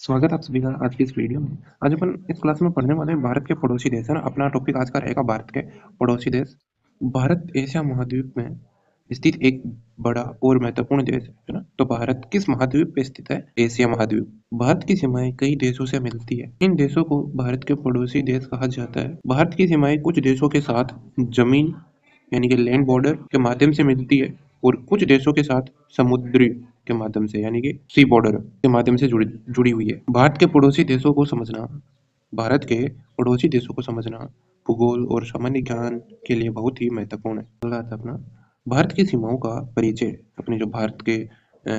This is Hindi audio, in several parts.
स्वागत है आप सभी का आज की इस वीडियो में। आज अपन इस क्लास में पढ़ने वाले हैं भारत के पड़ोसी देश, है ना। अपना टॉपिक आज का रहेगा भारत के पड़ोसी देश। भारत एशिया महाद्वीप में स्थित एक बड़ा और महत्वपूर्ण देश है ना। तो भारत किस महाद्वीप पे स्थित है? एशिया महाद्वीप। भारत की सीमाएं कई देशों से मिलती है। इन देशों को भारत के पड़ोसी देश कहा जाता है। भारत की सीमाएं कुछ देशों के साथ जमीन यानी कि लैंड बॉर्डर के माध्यम से मिलती है और कुछ देशों के साथ समुद्री के माध्यम से यानी कि सी बॉर्डर के माध्यम से जुड़ी जुड़ी हुई है। भारत के पड़ोसी देशों को समझना भारत के पड़ोसी देशों को समझना भूगोल और सामान्य ज्ञान के लिए बहुत ही महत्वपूर्ण है। अगला आता है अपना भारत की सीमाओं का परिचय। अपने जो भारत के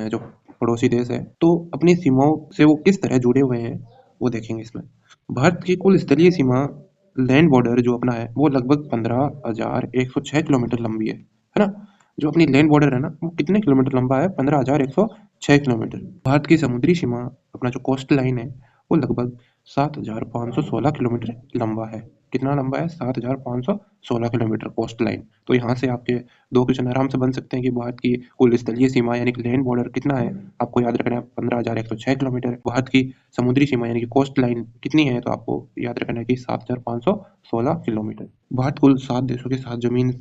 जो पड़ोसी देश है तो अपनी सीमाओं से वो किस तरह जुड़े हुए हैं वो देखेंगे इसमें। भारत की कुल स्थलीय सीमा लैंड बॉर्डर जो अपना है वो लगभग 15,106 किलोमीटर लंबी है ना। जो अपनी लैंड बॉर्डर है ना वो कितने किलोमीटर लंबा है? 15,106 किलोमीटर। भारत की समुद्री सीमा अपना जो कोस्ट लाइन है वो लगभग 7,516 किलोमीटर लंबा है। कितना लंबा है? 7,516 किलोमीटर कोस्ट लाइन। तो यहाँ से आपके दो क्वेश्चन आराम से बन सकते हैं कि भारत की कुल स्थलीय सीमा यानी कि लैंड बॉर्डर कितना है। आपको याद रखना है 15,106 किलोमीटर। भारत की समुद्री सीमा यानी कि कोस्ट लाइन कितनी है? तो आपको याद रखना है कि 7,516 किलोमीटर। भारत कुल 7 देशों के साथ जमीन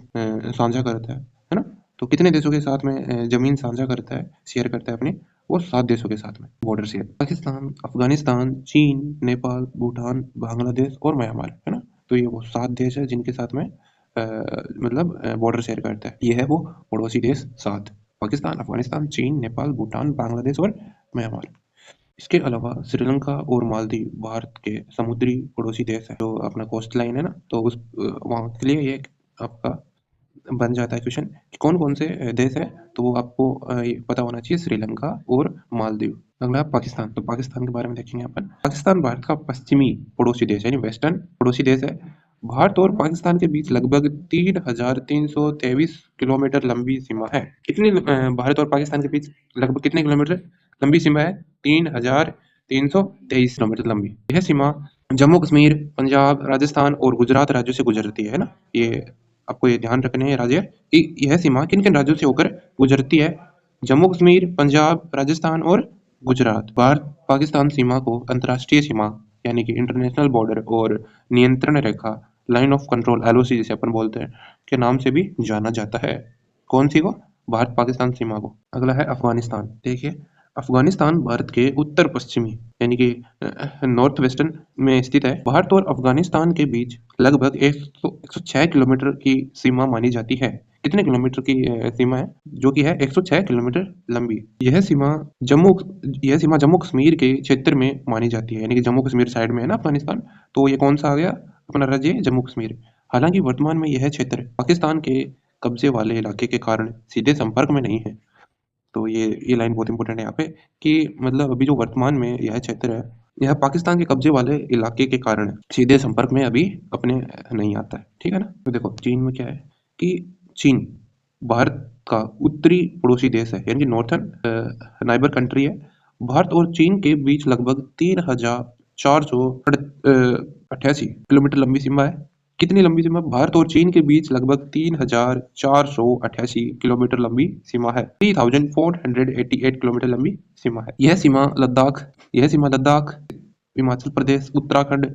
साझा करता है ना। तो कितने देशों के साथ में जमीन साझा करता है, शेयर करता है अपनी? वो 7 देशों के साथ में बॉर्डर शेयर। पाकिस्तान, अफगानिस्तान, चीन, नेपाल, भूटान, बांग्लादेश और म्यांमार, है ना। तो ये वो 7 देश है जिनके साथ में मतलब बॉर्डर शेयर करता है। ये है वो पड़ोसी देश 7। पाकिस्तान, अफगानिस्तान, चीन, नेपाल, भूटान, बांग्लादेश और म्यांमार। इसके अलावा श्रीलंका और मालदीव भारत के समुद्री पड़ोसी देश है। जो अपना कोस्ट लाइन है ना, तो उस वहाँ के लिए ये आपका बन जाता है क्वेश्चन कि कौन कौन से देश है। तो वो आपको ये पता होना चाहिए, श्रीलंका और मालदीव। अगला पाकिस्तान। तो पाकिस्तान के बारे में देखेंगे अपन। पाकिस्तान भारत का पश्चिमी पड़ोसी देश यानी वेस्टर्न पड़ोसी देश है। भारत और पाकिस्तान के बीच लगभग 3,323 किलोमीटर लंबी सीमा है। कितनी भारत और पाकिस्तान के बीच लगभग कितने किलोमीटर लंबी सीमा है? 3,323 किलोमीटर लंबी। यह सीमा जम्मू कश्मीर, पंजाब, राजस्थान और गुजरात राज्यों से गुजरती है ना। ये आपको ये ध्यान रखने हैं राज्य कि यह सीमा किन किन राज्यों से होकर गुजरती है? जम्मू कश्मीर, पंजाब, राजस्थान और गुजरात। भारत पाकिस्तान सीमा को अंतर्राष्ट्रीय सीमा यानी कि इंटरनेशनल बॉर्डर और नियंत्रण रेखा लाइन ऑफ कंट्रोल एलओसी जिसे अपन बोलते हैं के नाम से भी जाना जाता है। कौन सी को? भारत पाकिस्तान सीमा को। अगला है अफगानिस्तान। देखिए, अफगानिस्तान भारत के उत्तर पश्चिमी यानी कि नॉर्थ वेस्टर्न में स्थित है। भारत और अफगानिस्तान के बीच लगभग 106 किलोमीटर की सीमा मानी जाती है। कितने किलोमीटर की सीमा है? जो कि है 106 किलोमीटर लंबी। यह सीमा जम्मू कश्मीर के क्षेत्र में मानी जाती है यानी कि जम्मू कश्मीर साइड में है ना अफगानिस्तान। तो ये कौन सा आ गया अपना राज्य? जम्मू कश्मीर। हालांकि वर्तमान में यह क्षेत्र पाकिस्तान के कब्जे वाले इलाके के कारण सीधे संपर्क में नहीं है। तो ये लाइन बहुत इंपॉर्टेंट है यहाँ पे कि मतलब अभी जो वर्तमान में यह क्षेत्र है यह पाकिस्तान के कब्जे वाले इलाके के कारण सीधे संपर्क में अभी अपने नहीं आता है। ठीक है ना। तो देखो चीन में क्या है कि चीन भारत का उत्तरी पड़ोसी देश है यानी कि नॉर्थन नाइबर कंट्री है। भारत और चीन के बीच लगभग 3,488 किलोमीटर लंबी सीमा है। कितनी लंबी सीमा? भारत और चीन के बीच लगभग 3,488 किलोमीटर लंबी सीमा है। 3,488 किलोमीटर लंबी सीमा है। यह सीमा लद्दाख, हिमाचल प्रदेश, उत्तराखंड,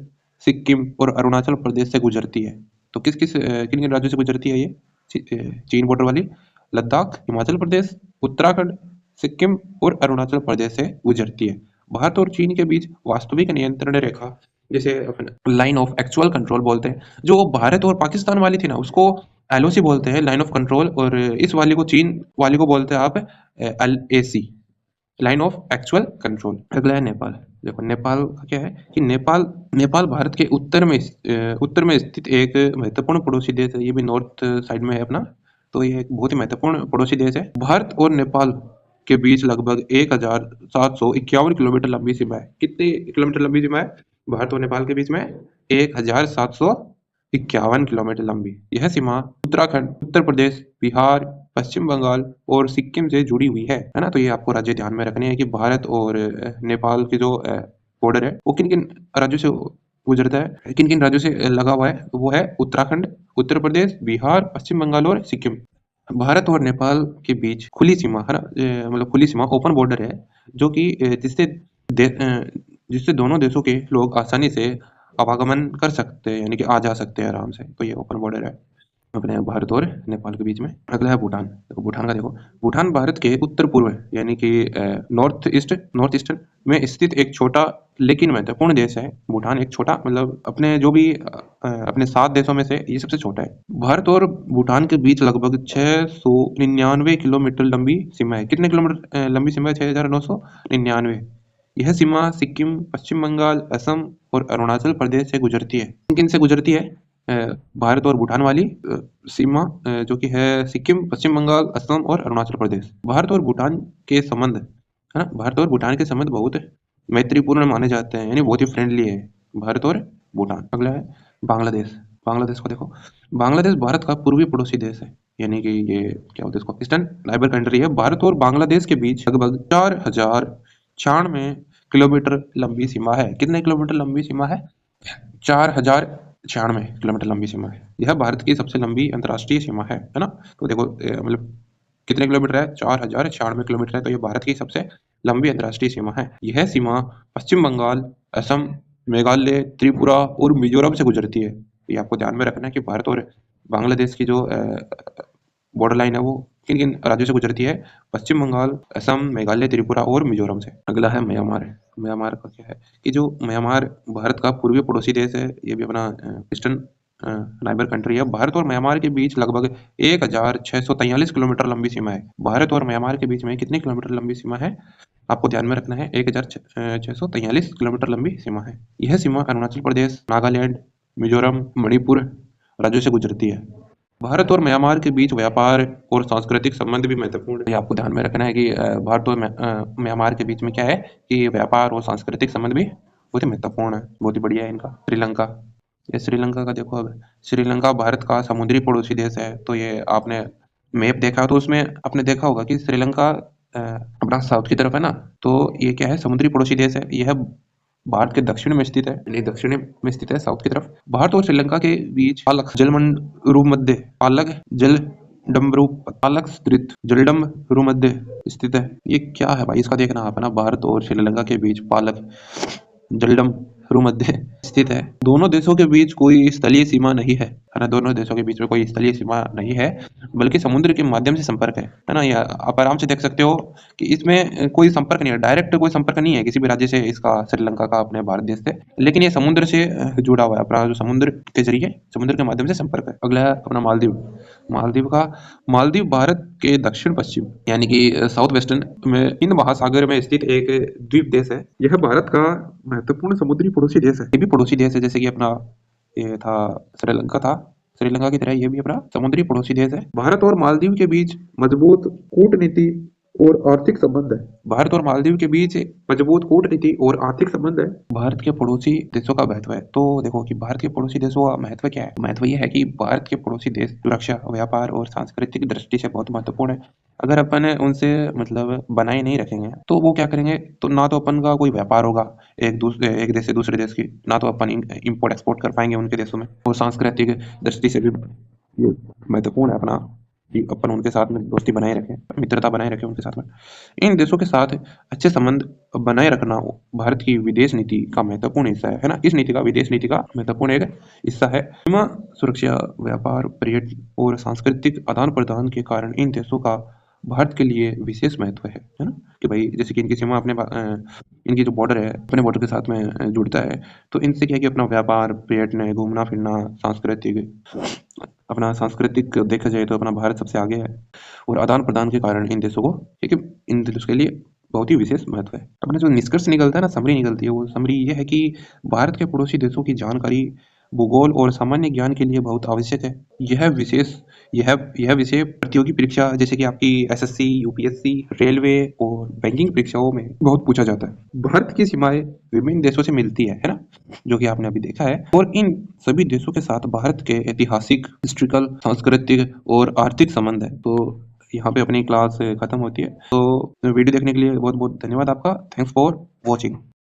सिक्किम और अरुणाचल प्रदेश से गुजरती है। तो किस किस किन किन राज्यों से गुजरती है ये चीन बॉर्डर वाली? लद्दाख, हिमाचल प्रदेश, उत्तराखंड, सिक्किम और अरुणाचल प्रदेश से गुजरती है। भारत और चीन के बीच वास्तविक नियंत्रण रेखा जिसे अपन लाइन ऑफ एक्चुअल कंट्रोल बोलते हैं, जो भारत और पाकिस्तान वाली थी ना उसको एलओसी बोलते हैं, लाइन ऑफ कंट्रोल। और इस वाली को चीन वाली को बोलते हैं आप LAC, line of actual control. अगला है नेपाल। देखो नेपाल का क्या है कि नेपाल भारत के उत्तर में स्थित एक महत्वपूर्ण पड़ोसी देश है। ये भी नॉर्थ साइड में है अपना। तो ये एक बहुत ही महत्वपूर्ण पड़ोसी देश है। भारत और नेपाल के बीच लगभग 1,751 किलोमीटर लंबी सीमा है। कितनी किलोमीटर लंबी सीमा है भारत और नेपाल के बीच में? 1,751 किलोमीटर लंबी। यह सीमा उत्तराखंड, उत्तर प्रदेश, बिहार, पश्चिम बंगाल और सिक्किम से जुड़ी हुई है ना। तो ये आपको राज्य ध्यान में रखने हैं कि भारत और नेपाल की जो बॉर्डर है वो किन किन राज्यों से गुजरता है, किन किन राज्यों से लगा हुआ है। तो वो है उत्तराखंड, उत्तर प्रदेश, बिहार, पश्चिम बंगाल और सिक्किम। भारत और नेपाल के बीच खुली सीमा है ना, मतलब खुली सीमा ओपन बॉर्डर है जो कि जिससे जिससे दोनों देशों के लोग आसानी से आवागमन कर सकते हैं, यानी कि आ जा सकते हैं आराम से। तो ये ओपन बॉर्डर है अपने भारत और नेपाल के बीच में। अगला है भूटान। देखो भूटान का देखो, भूटान भारत के उत्तर पूर्व यानी कि नॉर्थ ईस्टर्न में स्थित एक छोटा लेकिन महत्वपूर्ण देश है। भूटान एक छोटा मतलब अपने जो भी अपने 7 देशों में से ये सबसे छोटा है। भारत और भूटान के बीच लगभग 699 किलोमीटर लंबी सीमा है। कितने किलोमीटर लंबी सीमा है? 6999। यह सीमा सिक्किम, पश्चिम बंगाल, असम और अरुणाचल प्रदेश से गुजरती है। किन से गुजरती है? अ, भारत और भूटान वाली सीमा जो कि है सिक्किम, पश्चिम बंगाल, असम और अरुणाचल प्रदेश। भारत और भूटान के संबंध है ना, भारत और भूटान के संबंध बहुत मैत्रीपूर्ण माने जाते हैं, यानी बहुत ही फ्रेंडली है भारत और भूटान। अगला है बांग्लादेश। बांग्लादेश को देखो, बांग्लादेश भारत का पूर्वी पड़ोसी देश है, यानी कि ये क्या बोलते हैं इसको, ईस्टर्न नाइबर कंट्री है। भारत और बांग्लादेश के बीच लगभग 4096 किलोमीटर लंबी सीमा है। कितने किलोमीटर लंबी सीमा है? 4096 किलोमीटर लंबी सीमा है। यह भारत की सबसे लंबी अंतर्राष्ट्रीय सीमा है ना। तो देखो मतलब कितने किलोमीटर है? 4096 किलोमीटर है। तो ये भारत की सबसे लंबी अंतर्राष्ट्रीय सीमा है। यह सीमा पश्चिम बंगाल, असम, मेघालय, त्रिपुरा और मिजोरम से गुजरती है। ये आपको ध्यान में रखना है कि भारत और बांग्लादेश की जो बॉर्डर लाइन है वो किन किन राज्यों से गुजरती है? पश्चिम बंगाल, असम, मेघालय, त्रिपुरा और मिजोरम से। अगला है म्यांमार। म्यांमार का क्या है कि जो म्यांमार भारत का पूर्वी पड़ोसी देश है, ये भी अपना ईस्टर्न नाइबर कंट्री है। भारत और म्यांमार के बीच लगभग 1643 किलोमीटर लंबी सीमा है। भारत और म्यांमार के बीच में कितने किलोमीटर लंबी सीमा है? आपको ध्यान में रखना है, 1643 किलोमीटर लंबी सीमा है। यह सीमा अरुणाचल प्रदेश, नागालैंड, मिजोरम, मणिपुर राज्यों से गुजरती है। भारत और म्यांमार के बीच व्यापार और सांस्कृतिक संबंध भी महत्वपूर्ण है। ये आपको ध्यान में रखना है कि भारत और म्यांमार के बीच में क्या है कि व्यापार और सांस्कृतिक संबंध भी बहुत ही महत्वपूर्ण है, बहुत ही बढ़िया है इनका। श्रीलंका। ये श्रीलंका का देखो, अब श्रीलंका भारत का समुद्री पड़ोसी देश है। तो ये आपने मैप देखा तो उसमें आपने देखा होगा कि श्रीलंका अपना साउथ की तरफ है ना। तो ये क्या है? समुद्री पड़ोसी देश है। यह भारत के दक्षिण में स्थित है, नहीं दक्षिण में स्थित है, साउथ की तरफ। भारत और श्रीलंका के बीच पालक जलमंडलमध्य पालक जलडमरूप पालक स्थित जलडमरूमध्य स्थित है। ये क्या है भाई? इसका देखना आप है ना। भारत और श्रीलंका के बीच पालक जलडमरूमध्य स्थित है। दोनों देशों के बीच कोई स्थलीय सीमा नहीं है ना। दोनों देशों के बीच में कोई स्थलीय सीमा नहीं है, बल्कि समुद्र के माध्यम से संपर्क है ना। या आप आराम से देख सकते हो कि इसमें कोई संपर्क नहीं है, डायरेक्ट कोई संपर्क नहीं है किसी भी राज्य से इसका, श्रीलंका का अपने भारत देश से, लेकिन ये समुद्र से जुड़ा हुआ है। अपना जो समुद्र के जरिए, समुद्र के माध्यम से संपर्क है। अगला है अपना मालदीव। मालदीव भारत के दक्षिण पश्चिम यानी कि साउथ वेस्टर्न में हिंद महासागर में स्थित एक द्वीप देश है। यह भारत का महत्वपूर्ण समुद्री पड़ोसी देश है। ये भी पड़ोसी देश है, जैसे कि अपना ये था श्रीलंका था, श्रीलंका की तरह ये भी अपना समुद्री पड़ोसी देश है। भारत और मालदीव के बीच मजबूत कूटनीति और आर्थिक संबंध है। भारत और मालदीव के बीच मजबूत कूटनीति और आर्थिक संबंध है। भारत के पड़ोसी देशों का महत्व है। तो देखो कि भारत के पड़ोसी देशों का महत्व क्या है? महत्व ये है कि भारत के पड़ोसी देश सुरक्षा, व्यापार और सांस्कृतिक दृष्टि से बहुत महत्वपूर्ण है। अगर अपन उनसे मतलब बनाए नहीं रखेंगे तो वो क्या करेंगे? तो ना तो अपन का कोई व्यापार होगा एक देश से दूसरे देश की, ना तो अपन इम्पोर्ट एक्सपोर्ट कर पाएंगे उनके देशों में। और सांस्कृतिक दृष्टि से भी ये महत्वपूर्ण है अपना कि अपन उनके साथ में दोस्ती बनाए रखें, मित्रता बनाए रखें उनके साथ में। इन देशों के साथ अच्छे संबंध बनाए रखना भारत की विदेश नीति का महत्वपूर्ण हिस्सा है ना। इस नीति का, विदेश नीति का महत्वपूर्ण एक हिस्सा है। सीमा सुरक्षा, व्यापार, पर्यटन और सांस्कृतिक आदान प्रदान के कारण इन देशों का भारत के लिए विशेष महत्व है ना। कि भाई जैसे कि इनकी सीमा इनकी जो बॉर्डर है अपने बॉर्डर के साथ में जुड़ता है, तो इनसे क्या है कि अपना व्यापार, पर्यटन, घूमना फिरना, अपना सांस्कृतिक देखा जाए तो अपना भारत सबसे आगे है। और आदान प्रदान के कारण इन देशों को, क्योंकि इन देशों के लिए बहुत ही विशेष महत्व है। अपना जो निष्कर्ष निकलता है ना, समरी निकलती है, वो समरी ये है कि भारत के पड़ोसी देशों की जानकारी भूगोल और सामान्य ज्ञान के लिए बहुत आवश्यक है। यह विषय प्रतियोगी परीक्षा जैसे कि आपकी एसएससी, यूपीएससी, रेलवे और बैंकिंग परीक्षाओं में बहुत पूछा जाता है। भारत की सीमाएं विभिन्न देशों से मिलती है ना, जो कि आपने अभी देखा है। और इन सभी देशों के साथ भारत के ऐतिहासिक, हिस्ट्रिकल, सांस्कृतिक और आर्थिक संबंध है। तो यहाँ पे अपनी क्लास खत्म होती है। तो वीडियो देखने के लिए बहुत बहुत धन्यवाद आपका। Thanks for watching.